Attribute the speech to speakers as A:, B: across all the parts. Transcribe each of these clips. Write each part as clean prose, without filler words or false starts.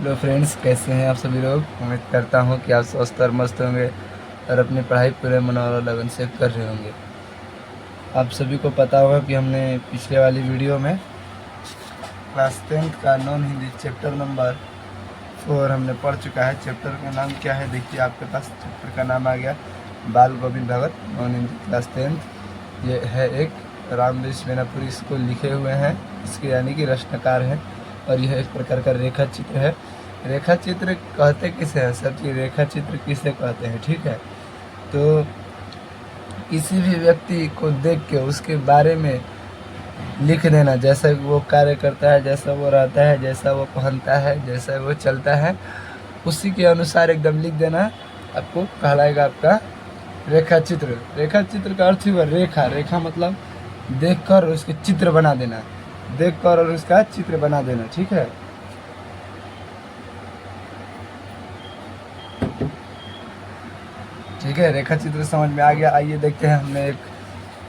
A: Hello friends, कैसे हैं आप सभी लोग। उम्मीद करता हूं कि आप स्वस्थ और मस्त होंगे और अपनी पढ़ाई पूरे मन और लगन से कर रहे होंगे। आप सभी को पता होगा कि हमने पिछले वाली वीडियो में क्लास 10th का नॉन हिंदी चैप्टर नंबर 4 हमने पढ़ चुका है। चैप्टर का नाम क्या है, देखिए आपके पास चैप्टर का नाम आ गया, बाल गोविंद भगत नॉन हिंदी क्लास 10th। ये है एक रामवृक्ष मैनापुरी इसको लिखे हुए हैं, इसके यानी कि रचनाकार है। और यह एक प्रकार का रेखा चित्र है। रेखा चित्र कहते किसे हैं सब, कि रेखा चित्र किसे कहते हैं, ठीक है। तो किसी भी व्यक्ति को देख के उसके बारे में लिख देना, जैसा वो कार्य करता है, जैसा वो रहता है, जैसा वो पहनता है, जैसा वो चलता है, उसी के अनुसार एकदम लिख देना, आपको कहलाएगा आपका रेखा चित्र। रेखा चित्र का अर्थ हुआ रेखा। रेखा मतलब देखकर उसके चित्र बना देना, देखकर और उसका चित्र बना देना, ठीक है। ठीक है, रेखा चित्र समझ में आ गया। आइए देखते हैं, हमने एक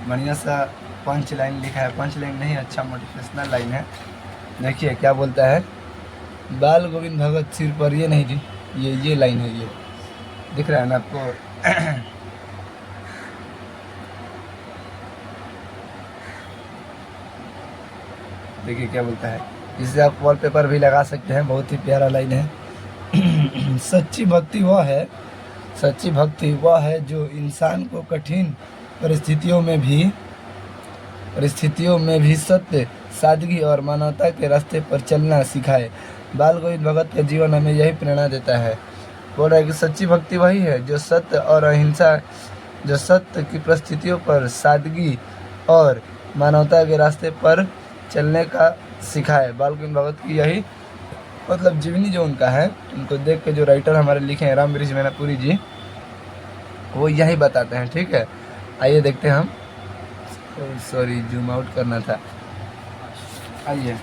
A: बढ़िया सा पंच लाइन लिखा है। पंच लाइन नहीं, अच्छा मोटिवेशनल लाइन है। देखिए क्या बोलता है, बाल गोविंद भगत सिर पर, ये नहीं जी, ये लाइन है, ये दिख रहा है ना आपको। देखिए क्या बोलता है, इसे आप वॉलपेपर भी लगा सकते हैं, बहुत ही प्यारा लाइन है। सच्ची भक्ति वह है जो इंसान को कठिन परिस्थितियों में भी सत्य, सादगी और मानवता के रास्ते पर चलना सिखाए। बाल गोविंद भगत का जीवन हमें यही प्रेरणा देता है। बोल रहा है कि सच्ची भक्ति वही है जो सत्य और अहिंसा, जो सत्य की परिस्थितियों पर सादगी और मानवता के रास्ते पर चलने का सिखाए। बाल गोविंद भगत की यही मतलब जीवनी जो उनका है, उनको देख के जो राइटर हमारे लिखे हैं रामवृक्ष मैनापुरी जी, वो यही बताते हैं, ठीक है। आइए देखते हैं हम, सॉरी जूम आउट करना था। आइए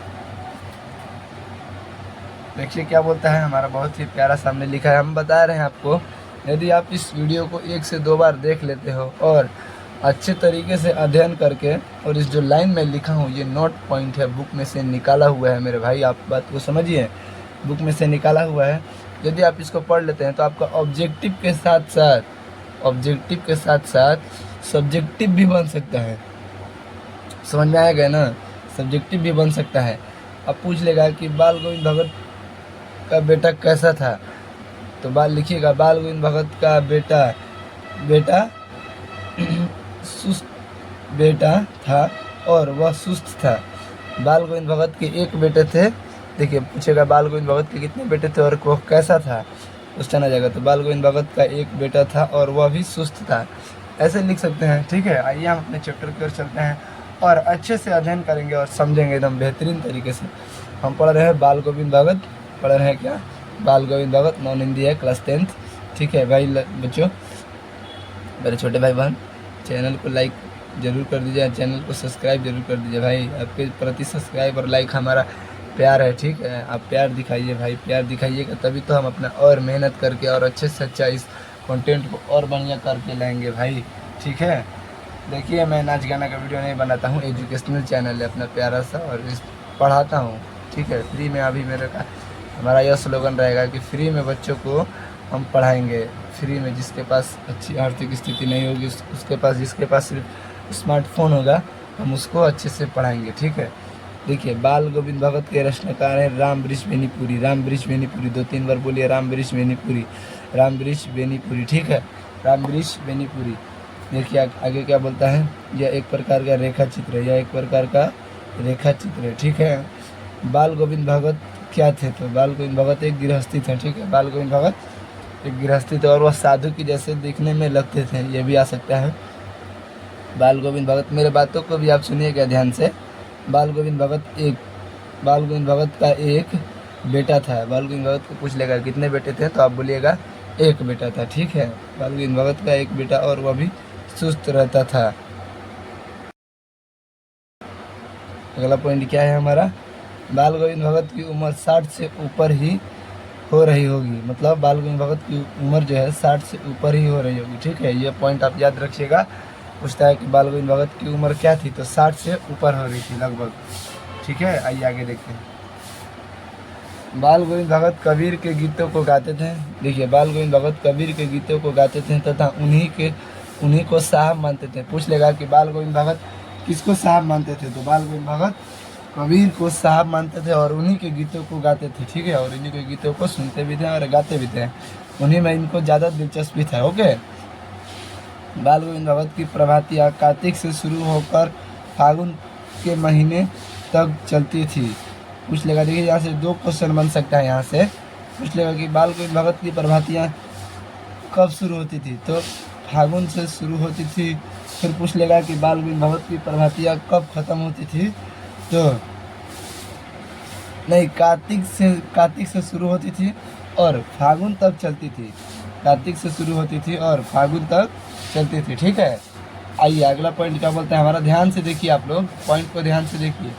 A: देखिए क्या बोलता है, हमारा बहुत ही प्यारा सामने लिखा है। हम बता रहे हैं आपको, यदि आप इस वीडियो को 1 से 2 बार देख लेते हो और अच्छे तरीके से अध्ययन करके, और इस जो लाइन में लिखा हूँ ये नोट पॉइंट है, बुक में से निकाला हुआ है मेरे भाई, आप बात को समझिए, बुक में से निकाला हुआ है। यदि आप इसको पढ़ लेते हैं तो आपका ऑब्जेक्टिव के साथ साथ सब्जेक्टिव भी बन सकता है। समझ में आएगा ना, सब्जेक्टिव भी बन सकता है। अब पूछ लेगा कि बाल गोविंद भगत का बेटा कैसा था, तो बाल लिखिएगा, बाल गोविंद भगत का बेटा सुस्त बेटा था और वह सुस्त था। बाल गोविंद भगत के एक बेटे थे। देखिए पूछेगा बाल गोविंद भगत के कितने बेटे थे और वह कैसा था, क्वेश्चन आ जाएगा। तो बाल गोविंद भगत का एक बेटा था और वह भी सुस्त था, ऐसे लिख सकते हैं, ठीक है। आइए हम अपने चैप्टर की ओर चलते हैं और अच्छे से अध्ययन करेंगे और समझेंगे एकदम बेहतरीन तरीके से। हम पढ़ रहे हैं बाल गोविंद भगत, पढ़ रहे हैं क्या, बाल गोविंद भगत नॉन हिंदी है क्लास 10th, ठीक है भाई बच्चों, मेरे छोटे भाई बहन। चैनल को लाइक जरूर कर दीजिए, चैनल को सब्सक्राइब जरूर कर दीजिए भाई। आपके प्रति सब्सक्राइब और लाइक हमारा प्यार है, ठीक है। आप प्यार दिखाइए भाई, प्यार दिखाइएगा तभी तो हम अपना और मेहनत करके और अच्छे से अच्छा इस कंटेंट को और बढ़िया करके लाएंगे भाई, ठीक है। देखिए मैं नाच गाना का वीडियो नहीं बनाता हूँ, एजुकेशनल चैनल है अपना प्यारा सा, और इस पढ़ाता हूँ, ठीक है, फ्री में। अभी मेरे का हमारा यह स्लोगन रहेगा कि फ्री में बच्चों को हम पढ़ाएंगे, फ्री में। जिसके पास अच्छी आर्थिक स्थिति नहीं होगी उसके पास, जिसके पास सिर्फ स्मार्टफोन होगा, हम उसको अच्छे से पढ़ाएंगे, ठीक है। देखिए बाल गोविंद भगत के रचनाकार है रामवृक्ष बेनीपुरी। रामवृक्ष बेनीपुरी 2-3 बार बोलिए, रामवृक्ष बेनीपुरी, रामवृक्ष बेनीपुरी, ठीक है, रामवृक्ष बेनीपुरी। देखिए आगे क्या बोलता है, यह एक प्रकार का रेखा चित्र है, यह एक प्रकार का रेखा चित्र है, ठीक है। बाल गोविंद भगत क्या थे, तो बाल गोविंद भगत एक गृहस्थी थे, ठीक है। बाल गोविंद भगत एक गृहस्थी थे और वह साधु की जैसे दिखने में लगते थे, ये भी आ सकता है। बाल गोविंद भगत, मेरे बातों को भी आप सुनिएगा ध्यान से। बाल गोविंद भगत का एक बेटा था। बाल गोविंद भगत को पूछ लेगा कितने बेटे थे, तो आप बोलिएगा एक बेटा था, ठीक है। बाल गोविंद भगत का एक बेटा और वह भी सुस्त रहता था। अगला पॉइंट क्या है हमारा, बाल गोविंद भगत की उम्र 60 से ऊपर ही हो रही होगी, मतलब बाल गोविंद भगत की उम्र जो है 60 से ऊपर ही हो रही होगी, ठीक है। ये पॉइंट आप याद रखिएगा। पूछता है कि बाल गोविंद भगत की उम्र क्या थी, तो 60 से ऊपर हो रही थी लगभग, ठीक है। आइए आगे देखते हैं। बाल गोविंद भगत कबीर के गीतों को गाते थे। देखिए, बाल गोविंद भगत कबीर के गीतों को गाते थे तथा उन्हीं को साहब मानते थे। पूछ लेगा कि बाल गोविंद भगत किसको साहब मानते थे, तो बाल गोविंद भगत कबीर को साहब मानते थे और उन्हीं के गीतों को गाते थे। ठीक है, और उन्हीं के गीतों को सुनते भी थे और गाते भी थे। उन्हीं में इनको ज़्यादा दिलचस्पी था। ओके, बाल गोविंद भगत की प्रभातियाँ कार्तिक से शुरू होकर फागुन के महीने तक चलती थी। पूछ लेगा, देखिए यहाँ से 2 क्वेश्चन बन सकता है। यहाँ से पूछ लेगा कि बाल गोविंद भगत की प्रभातियाँ कब शुरू होती थी, तो फागुन से शुरू होती थी। फिर पूछ लेगा कि बाल गोविंद भगत की प्रभातियाँ कब खत्म होती थी, तो नहीं, कार्तिक से शुरू होती थी और फागुन तक चलती थी। कार्तिक से शुरू होती थी और फागुन तक चलती थी। ठीक है, आइए अगला पॉइंट क्या बोलते हैं हमारा। ध्यान से देखिए, आप लोग पॉइंट को ध्यान से देखिए।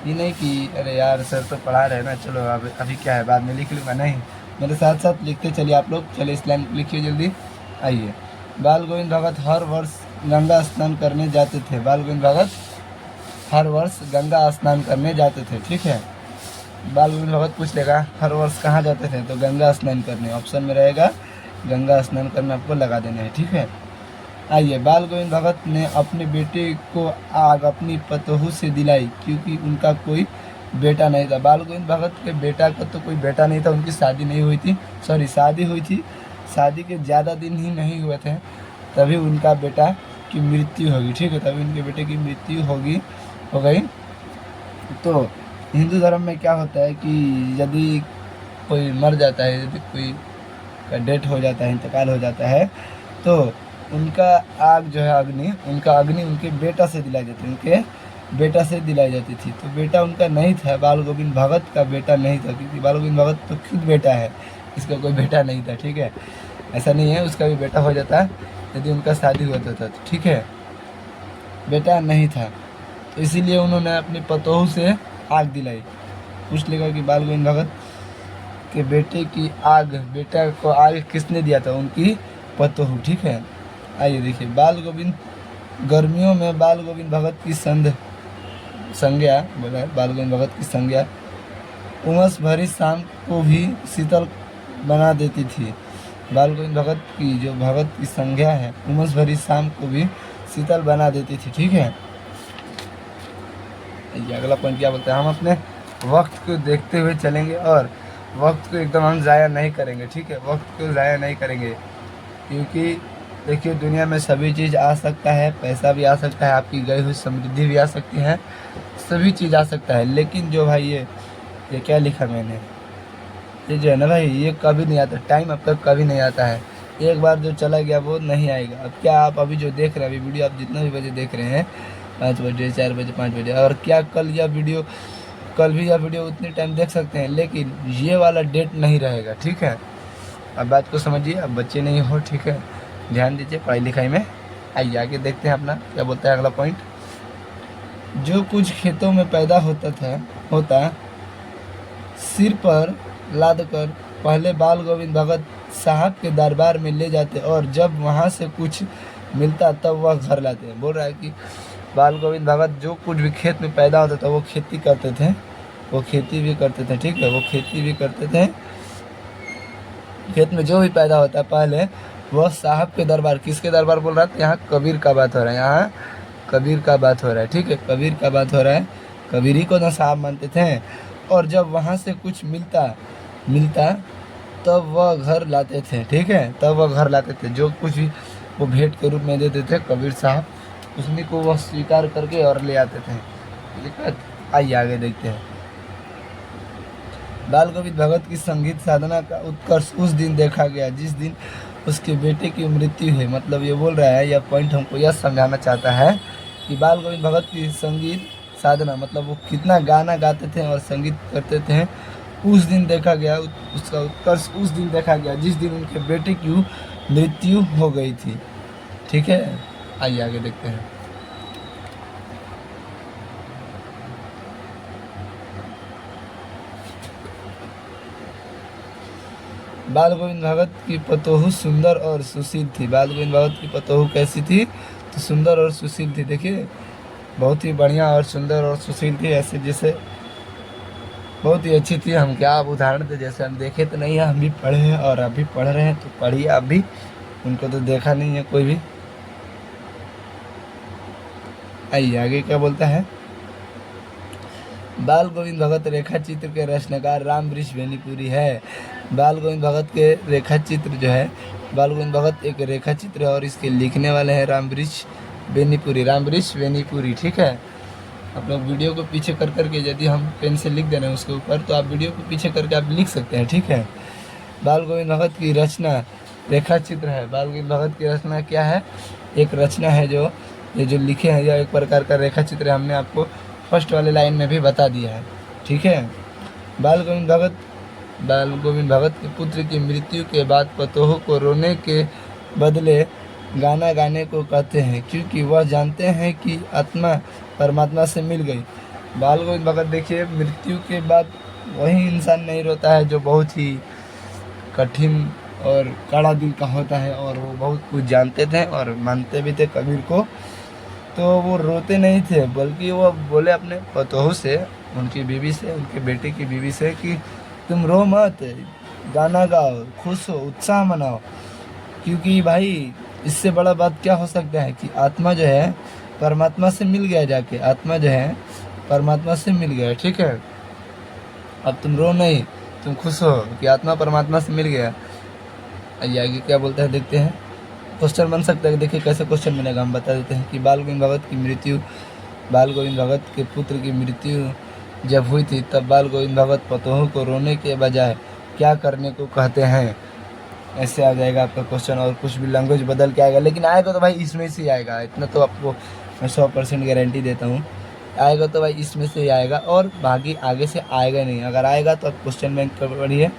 A: ये नहीं कि अरे यार सर तो पढ़ा रहे हैं ना, चलो अभी क्या है, बाद में लिख लूँगा। नहीं, मेरे साथ साथ लिखते चलिए आप लोग। चलिए इस लाइन लिखिए जल्दी। आइए, बाल गोविंद भगत हर वर्ष गंगा स्नान करने जाते थे। बाल गोविंद भगत हर वर्ष गंगा स्नान करने जाते थे। ठीक है, बाल गोविंद भगत पूछ लेगा हर वर्ष कहाँ जाते थे, तो गंगा स्नान करने। ऑप्शन में रहेगा गंगा स्नान करने, आपको लगा देना है। ठीक है, आइए, बाल गोविंद भगत ने अपने बेटे को आग अपनी पतोहू से दिलाई क्योंकि उनका कोई बेटा नहीं था। बाल गोविंद भगत के बेटा का तो कोई बेटा नहीं था, उनकी शादी नहीं हुई थी। सॉरी, शादी हुई थी, शादी के ज़्यादा दिन ही नहीं हुए थे, तभी उनका बेटा की मृत्यु होगी। ठीक है, तभी उनके बेटे की मृत्यु हो गई। तो हिंदू धर्म में क्या होता है कि यदि कोई मर जाता है, यदि कोई का डेथ हो जाता है, इंतकाल हो जाता है, तो उनका आग जो है उनका अग्नि उनके बेटा से दिलाई जाती, उनके बेटा से दिलाई जाती थी। तो बेटा उनका नहीं था, बाल गोविंद भगत का बेटा नहीं था, क्योंकि बाल गोविंद भगत तो खुद बेटा है, इसका कोई बेटा नहीं था। ठीक है, ऐसा नहीं है, उसका भी बेटा हो जाता यदि उनका शादी होता था। तो ठीक है, बेटा नहीं था, तो इसीलिए उन्होंने अपनी पतोहू से आग दिलाई। पूछ लेगा कि बाल गोविंद भगत के बेटा को आग किसने दिया था, उनकी पतोहू। ठीक है, आइए देखिए, गर्मियों में बाल गोविंद भगत की संज्ञा बोला है, बाल गोविंद भगत की संज्ञा उमस भरी शाम को भी शीतल बना देती थी। बाल गोविंद भगत की जो भगत की संज्ञा है, उमस भरी शाम को भी शीतल बना देती थी। ठीक है, ये अगला पॉइंट क्या बोलते हैं, हम अपने वक्त को देखते हुए चलेंगे और वक्त को एकदम हम ज़ाया नहीं करेंगे। ठीक है, वक्त को ज़ाया नहीं करेंगे, क्योंकि देखिए दुनिया में सभी चीज़ आ सकता है, पैसा भी आ सकता है, आपकी गई हुई समृद्धि भी आ सकती है, सभी चीज़ आ सकता है। लेकिन जो भाई ये क्या लिखा मैंने, ये जो है ना भाई, ये कभी नहीं आता, टाइम अब तक कभी नहीं आता है। एक बार जो चला गया वो नहीं आएगा। अब क्या आप अभी जो देख रहे हैं, अभी वीडियो आप जितना भी बजे देख रहे हैं, 5 बजे 4 बजे 5 बजे, और क्या कल भी यह वीडियो उतनी टाइम देख सकते हैं, लेकिन ये वाला डेट नहीं रहेगा। ठीक है, अब बात को समझिए, अब बच्चे नहीं हो। ठीक है, ध्यान दीजिए पढ़ाई लिखाई में। आइए आगे देखते हैं अपना क्या बोलता है अगला पॉइंट। जो कुछ खेतों में पैदा होता सिर पर लाद कर पहले बाल गोविंद भगत साहब के दरबार में ले जाते और जब वहाँ से कुछ मिलता तब वह घर लाते। बोल रहा है कि बाल गोविंद भगत जो कुछ भी खेत में पैदा होता था वो खेती करते थे, वो खेती भी करते थे। ठीक है, वो खेती भी करते थे। खेत में जो भी पैदा होता है पहले वह साहब के दरबार, किसके दरबार बोल रहा था, यहाँ कबीर का बात हो रहा है, यहाँ कबीर का बात हो रहा है। ठीक है, कबीर का बात हो रहा है, कबीर ही को ना साहब मानते थे। और जब वहाँ से कुछ मिलता तब वह घर लाते थे। ठीक है, तब वह घर लाते थे, जो कुछ भी वो भेंट के रूप में देते थे कबीर साहब, उसी को वह स्वीकार करके और ले आते थे। दिक्कत, आइए आगे देखते हैं। बाल गोविंद भगत की संगीत साधना का उत्कर्ष उस दिन देखा गया जिस दिन उसके बेटे की मृत्यु हुई। मतलब ये बोल रहा है, यह पॉइंट हमको यह समझाना चाहता है कि बाल गोविंद भगत की संगीत साधना मतलब वो कितना गाना गाते थे और संगीत करते थे, उस दिन देखा गया, उसका उत्कर्ष उस दिन देखा गया जिस दिन उनके बेटे की मृत्यु हो गई थी। ठीक है, आइए आगे देखते हैं। बाल गोविंद भगत की पतोहू सुंदर और सुशील थी। बाल गोविंद भगत की पतोहू कैसी थी, तो सुंदर और सुशील थी। देखिए बहुत ही बढ़िया और सुंदर और सुशील थी, ऐसे जैसे बहुत ही अच्छी थी। हम क्या अब उदाहरण थे, जैसे हम देखे तो नहीं है, हम भी पढ़े हैं और अभी पढ़ रहे हैं, तो पढ़िए आप भी। उनको तो देखा नहीं है कोई भी। आइए आगे क्या बोलता है। बाल गोविंद भगत रेखा चित्र के रचनाकार राम वृक्ष बेनीपुरी है। बाल गोविंद भगत के रेखा चित्र जो है, बाल गोविंद भगत एक रेखा चित्र है और इसके लिखने वाले हैं राम वृक्ष बेनीपुरी, राम वृक्ष बेनीपुरी। ठीक है, आप लोग वीडियो को पीछे कर करके, यदि हम पेन से लिख दे रहे हैं उसके ऊपर, तो आप वीडियो को पीछे करके आप लिख सकते हैं। ठीक है, बाल गोविंद भगत की रचना रेखा चित्र है। बाल गोविंद भगत की रचना क्या है? एक रचना है जो ये जो लिखे हैं, यह एक प्रकार का रेखा चित्र है। हमने आपको फर्स्ट वाले लाइन में भी बता दिया है। ठीक है, बाल गोविंद भगत के पुत्र की मृत्यु के बाद पतोह को रोने के बदले गाना गाने को कहते हैं, क्योंकि वह जानते हैं कि आत्मा परमात्मा से मिल गई। बाल गोविंद भगत देखिए, मृत्यु के बाद वही इंसान नहीं रोता है जो बहुत ही कठिन और कड़ा दिल का होता है, और वो बहुत कुछ जानते थे और मानते भी थे कबीर को। तो वो रोते नहीं थे, बल्कि वो बोले अपने पतोह से, उनकी बीवी से, उनके बेटे की बीवी से कि तुम रो मत, गाना गाओ, खुश हो, उत्साह मनाओ, क्योंकि भाई इससे बड़ा बात क्या हो सकता है कि आत्मा जो है परमात्मा से मिल गया, जाके आत्मा जो है परमात्मा से मिल गया। ठीक है, अब तुम रो नहीं, तुम खुश हो कि आत्मा परमात्मा से मिल गया। आगे क्या बोलता है देखते हैं। क्वेश्चन बन सकता है, देखिए कैसे क्वेश्चन बनेगा, हम बता देते हैं कि बाल गोविंद भगत के पुत्र की मृत्यु जब हुई थी, तब बाल गोविंद भगत पतोह को रोने के बजाय क्या करने को कहते हैं। ऐसे आ जाएगा आपका क्वेश्चन, और कुछ भी लैंग्वेज बदल के आएगा, लेकिन आएगा तो भाई इसमें से ही आएगा, इतना तो आपको मैं 100% गारंटी देता हूँ। आएगा तो भाई इसमें से ही आएगा, और बाकी आगे से आएगा नहीं। अगर आएगा तो आप क्वेश्चन बैंक पढ़िए,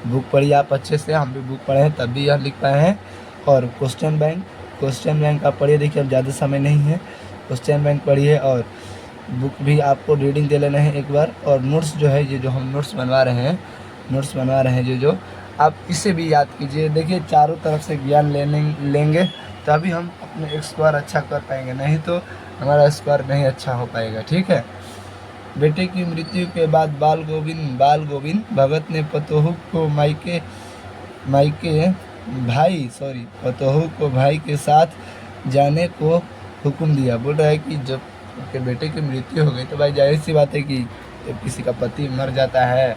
A: बुक पढ़िए आप अच्छे से, हम भी बुक पढ़े हैं तब भी यह लिख पाए हैं। और क्वेश्चन बैंक आप पढ़िए, देखिए अब ज़्यादा समय नहीं है, क्वेश्चन बैंक पढ़िए, और बुक भी आपको रीडिंग दे लेना है एक बार। और नोट्स जो है, ये जो हम नोट्स बनवा रहे हैं जो आप इसे भी याद कीजिए। देखिए चारों तरफ से ज्ञान लेंगे तभी हम अपने स्कोर अच्छा कर पाएंगे, नहीं तो हमारा स्कोर नहीं अच्छा हो पाएगा। ठीक है, बेटे की मृत्यु के बाद बाल गोविंद भगत ने पतोह को पतोह को भाई के साथ जाने को हुक्म दिया। बोल रहा है कि जब उनके बेटे की मृत्यु हो गई तो भाई जाहिर सी बात है कि जब किसी का पति मर जाता है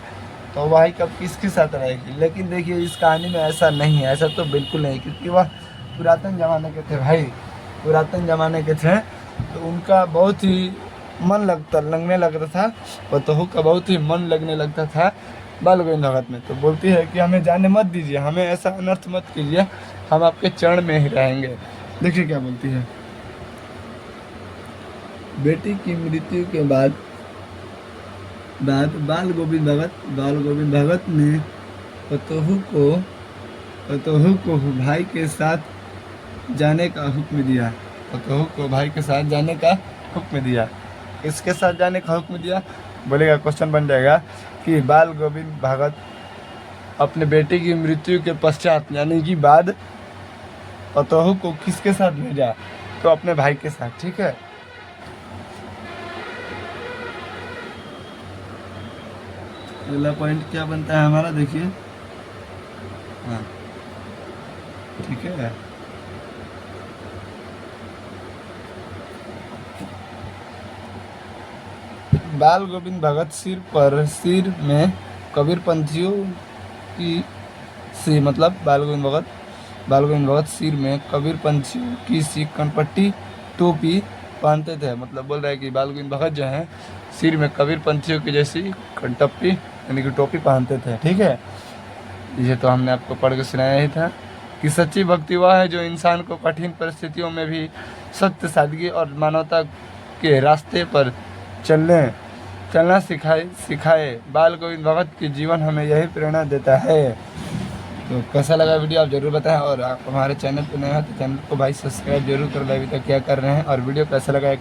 A: तो भाई कब किसके साथ रहेगी। लेकिन देखिए इस कहानी में ऐसा नहीं है, ऐसा तो बिल्कुल नहीं, क्योंकि वह पुरातन ज़माने के थे भाई, पुरातन ज़माने के थे, तो उनका बहुत ही मन लगने लगता था, पतोह का बहुत ही मन लगने लगता था बाल गोविंद भगत में। तो बोलती है कि हमें जाने मत दीजिए, हमें ऐसा अनर्थ मत कीजिए, हम आपके चरण में ही रहेंगे। देखिए क्या बोलती है। बेटी की मृत्यु के बाद बाल गोविंद भगत ने पतोह को भाई के साथ जाने का हुक्म दिया। पतोह को भाई के साथ जाने का हुक्म दिया। इसके साथ जाने का हुक्म दिया बोलेगा, क्वेश्चन बन जाएगा कि बाल गोविंद भगत अपने बेटे की मृत्यु के पश्चात यानी कि बाद पतोह को किसके साथ भेजा? तो अपने भाई के साथ। ठीक है, अगला पॉइंट क्या बनता है हमारा, देखिए। हाँ ठीक है, बाल गोविंद भगत सिर में कबीरपंथियों की सी मतलब बाल गोविंद भगत सिर में कबीरपंथियों की सी कनपट्टी टोपी पहनते थे। मतलब बोल रहा है कि बाल गोविंद भगत जो हैं सिर में कबीरपंथियों की जैसी कनटप्पी यानी कि टोपी पहनते थे। ठीक है, ये तो हमने आपको पढ़ के सुनाया ही था कि सच्ची भक्ति वह है जो इंसान को कठिन परिस्थितियों में भी सत्य, सादगी और मानवता के रास्ते पर चलना सिखाए। बाल गोविंद भगत की जीवन हमें यही प्रेरणा देता है। तो कैसा लगा वीडियो आप ज़रूर बताएं, और आप हमारे चैनल पर नए हैं तो चैनल को भाई सब्सक्राइब जरूर कर लें, अभी तक क्या कर रहे हैं। और वीडियो कैसा लगा एक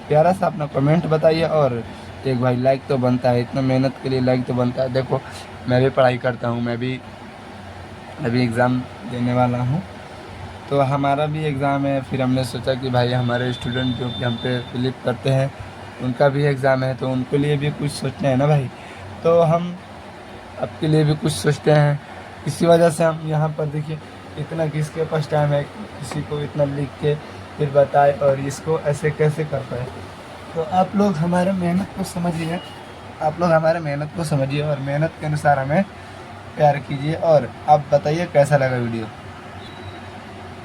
A: प्यारा सा अपना कमेंट बताइए, और एक भाई लाइक तो बनता है, इतना मेहनत के लिए लाइक तो बनता है। देखो मैं भी पढ़ाई करता हूँ, मैं भी अभी एग्ज़ाम देने वाला हूँ, तो हमारा भी एग्ज़ाम है। फिर हमने सोचा कि भाई हमारे स्टूडेंट जो कि हम पे बिलीव करते हैं उनका भी एग्ज़ाम है, तो उनके लिए भी कुछ सोचना है ना भाई। तो हम आपके लिए भी कुछ सोचते हैं, इसी वजह से हम यहाँ पर देखिए इतना किसके पास टाइम है किसी को इतना लिख के फिर बताए और इसको ऐसे कैसे कर पाए। तो आप लोग हमारे मेहनत को समझिए, आप लोग हमारे मेहनत को समझिए और मेहनत के अनुसार हमें प्यार कीजिए और आप बताइए कैसा लगा वीडियो।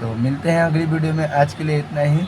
A: तो मिलते हैं अगली वीडियो में, आज के लिए इतना ही।